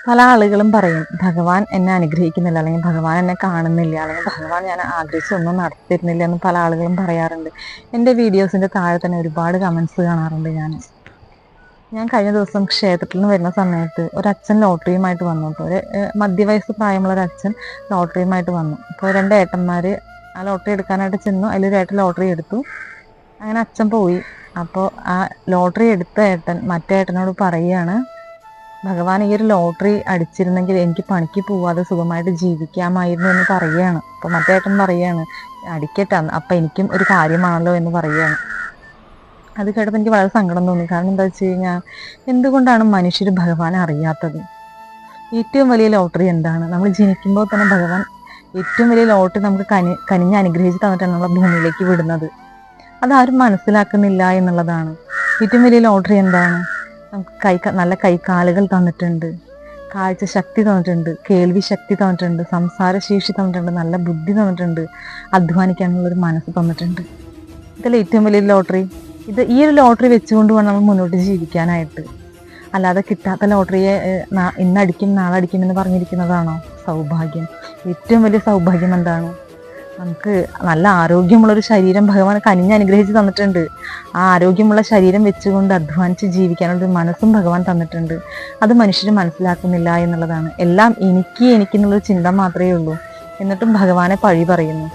പല ആളുകളും പറയും ഭഗവാൻ എന്നെ അനുഗ്രഹിക്കുന്നില്ല, അല്ലെങ്കിൽ ഭഗവാൻ എന്നെ കാണുന്നില്ല, അല്ലെങ്കിൽ ഭഗവാൻ ഞാൻ ആഗ്രഹിച്ചൊന്നും നടത്തിരുന്നില്ല എന്ന് പല ആളുകളും പറയാറുണ്ട്. എൻ്റെ വീഡിയോസിന്റെ താഴെ തന്നെ ഒരുപാട് കമന്റ്സ് കാണാറുണ്ട്. ഞാൻ കഴിഞ്ഞ ദിവസം ക്ഷേത്രത്തിൽ നിന്ന് വരുന്ന സമയത്ത് ഒരു അച്ഛൻ ലോട്ടറിയുമായിട്ട് വന്നു കേട്ടോ. ഒരു മധ്യവയസ്സ് പ്രായമുള്ള ഒരു അച്ഛൻ ലോട്ടറിയുമായിട്ട് വന്നു. അപ്പോൾ രണ്ട് ഏട്ടന്മാര് ആ ലോട്ടറി എടുക്കാനായിട്ട് ചെന്നു. അതിലൊരു ഏട്ടൻ ലോട്ടറി എടുത്തു. അങ്ങനെ അച്ഛൻ പോയി. അപ്പോൾ ആ ലോട്ടറി എടുത്ത ഏട്ടൻ മറ്റേ ഏട്ടനോട് പറയുകയാണ്, ഭഗവാൻ ഈ ഒരു ലോട്ടറി അടിച്ചിരുന്നെങ്കിൽ എനിക്ക് പണിക്ക് പോവാതെ സുഖമായിട്ട് ജീവിക്കാമായിരുന്നു എന്ന് പറയുകയാണ്. അപ്പോൾ മറ്റേ ഏട്ടൻ പറയുകയാണ്, അടിക്കട്ടെ, അപ്പം എനിക്കും ഒരു കാര്യമാണല്ലോ എന്ന് പറയുകയാണ്. അത് കേട്ടപ്പോൾ എനിക്ക് വളരെ സങ്കടം തോന്നി. കാരണം എന്താ വെച്ച് കഴിഞ്ഞാൽ, എന്തുകൊണ്ടാണ് മനുഷ്യർ ഭഗവാനെ അറിയാത്തത്? ഏറ്റവും വലിയ ലോട്ടറി എന്താണ്? നമ്മൾ ജനിക്കുമ്പോൾ തന്നെ ഭഗവാൻ ഏറ്റവും വലിയ ലോട്ടറി നമുക്ക് കനിഞ്ഞ് അനുഗ്രഹിച്ച് തന്നിട്ടാണ് നമ്മളെ ഭൂമിയിലേക്ക് വിടുന്നത്. അതാരും മനസ്സിലാക്കുന്നില്ല എന്നുള്ളതാണ്. ഏറ്റവും വലിയ ലോട്ടറി എന്താണ്? നമുക്ക് നല്ല കൈകാലുകൾ തന്നിട്ടുണ്ട്, കാഴ്ച ശക്തി തന്നിട്ടുണ്ട്, കേൾവി ശക്തി തന്നിട്ടുണ്ട്, സംസാരശേഷി തന്നിട്ടുണ്ട്, നല്ല ബുദ്ധി തന്നിട്ടുണ്ട്, അധ്വാനിക്കാനുള്ളൊരു മനസ്സ് തന്നിട്ടുണ്ട്. ഇതല്ലേ ഏറ്റവും വലിയ ലോട്ടറി? ഈ ഒരു ലോട്ടറി വെച്ചുകൊണ്ട് വേണം നമ്മൾ മുന്നോട്ട് ജീവിക്കാനായിട്ട്. അല്ലാതെ കിട്ടാത്ത ലോട്ടറിയെ ഇന്നടിക്കും നാളെ അടിക്കും എന്ന് പറഞ്ഞിരിക്കുന്നതാണോ സൗഭാഗ്യം? ഏറ്റവും വലിയ സൗഭാഗ്യം എന്താണ്? നമുക്ക് നല്ല ആരോഗ്യമുള്ളൊരു ശരീരം ഭഗവാൻ കനിഞ്ഞ് അനുഗ്രഹിച്ച് തന്നിട്ടുണ്ട്. ആ ആരോഗ്യമുള്ള ശരീരം വെച്ചുകൊണ്ട് അധ്വാനിച്ച് ജീവിക്കാനുള്ളൊരു മനസ്സും ഭഗവാൻ തന്നിട്ടുണ്ട്. അത് മനുഷ്യർ മനസ്സിലാക്കുന്നില്ല എന്നുള്ളതാണ്. എല്ലാം എനിക്കെന്നുള്ളൊരു ചിന്ത മാത്രമേ ഉള്ളൂ. എന്നിട്ടും ഭഗവാനെ പഴി പറയുന്നു.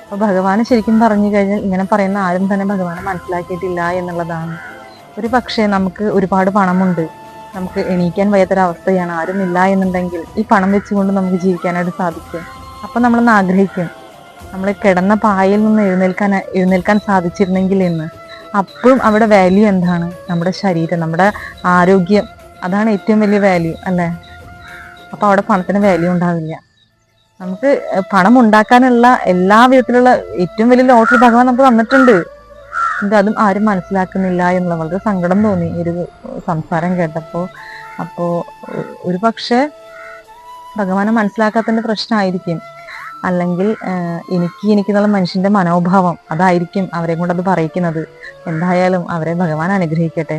അപ്പോൾ ഭഗവാനെ ശരിക്കും പറഞ്ഞു കഴിഞ്ഞാൽ ഇങ്ങനെ പറയുന്ന ആരും തന്നെ ഭഗവാനെ മനസ്സിലാക്കിയിട്ടില്ല എന്നുള്ളതാണ്. ഒരു പക്ഷേ നമുക്ക് ഒരുപാട് പണമുണ്ട്, നമുക്ക് എണീക്കാൻ വയ്യാത്തൊരവസ്ഥയാണ്, ആരും ഇല്ല എന്നുണ്ടെങ്കിൽ ഈ പണം വെച്ചുകൊണ്ട് നമുക്ക് ജീവിക്കാനായിട്ട് സാധിക്കും. അപ്പം നമ്മളൊന്ന് ആഗ്രഹിക്കും, നമ്മൾ കിടന്ന പായയിൽ നിന്ന് എഴുന്നേൽക്കാൻ സാധിച്ചിരുന്നെങ്കിൽ എന്ന്. അപ്പോഴും അവിടെ വാല്യൂ എന്താണ്? നമ്മുടെ ശരീരം, നമ്മുടെ ആരോഗ്യം, അതാണ് ഏറ്റവും വലിയ വാല്യൂ അല്ലേ? അപ്പോൾ അവിടെ പണത്തിന് വാല്യൂ ഉണ്ടാവില്ല. നമുക്ക് പണം ഉണ്ടാക്കാനുള്ള എല്ലാ വിധത്തിലുള്ള ഏറ്റവും വലിയ ലോട്ടറി ഭഗവാൻ നമുക്ക് തന്നിട്ടുണ്ട്. അതും ആരും മനസ്സിലാക്കുന്നില്ല എന്നുള്ള വളരെ സങ്കടം തോന്നി ഒരു സംസാരം കേട്ടപ്പോൾ. അപ്പോൾ ഒരു പക്ഷേ ഭഗവാനെ മനസ്സിലാക്കാത്തതിൻ്റെ പ്രശ്നമായിരിക്കും, അല്ലെങ്കിൽ എനിക്കെന്നുള്ള മനുഷ്യന്റെ മനോഭാവം അതായിരിക്കും അവരെ കൊണ്ട് അത് പറയിക്കുന്നത്. എന്തായാലും അവരെ ഭഗവാൻ അനുഗ്രഹിക്കട്ടെ.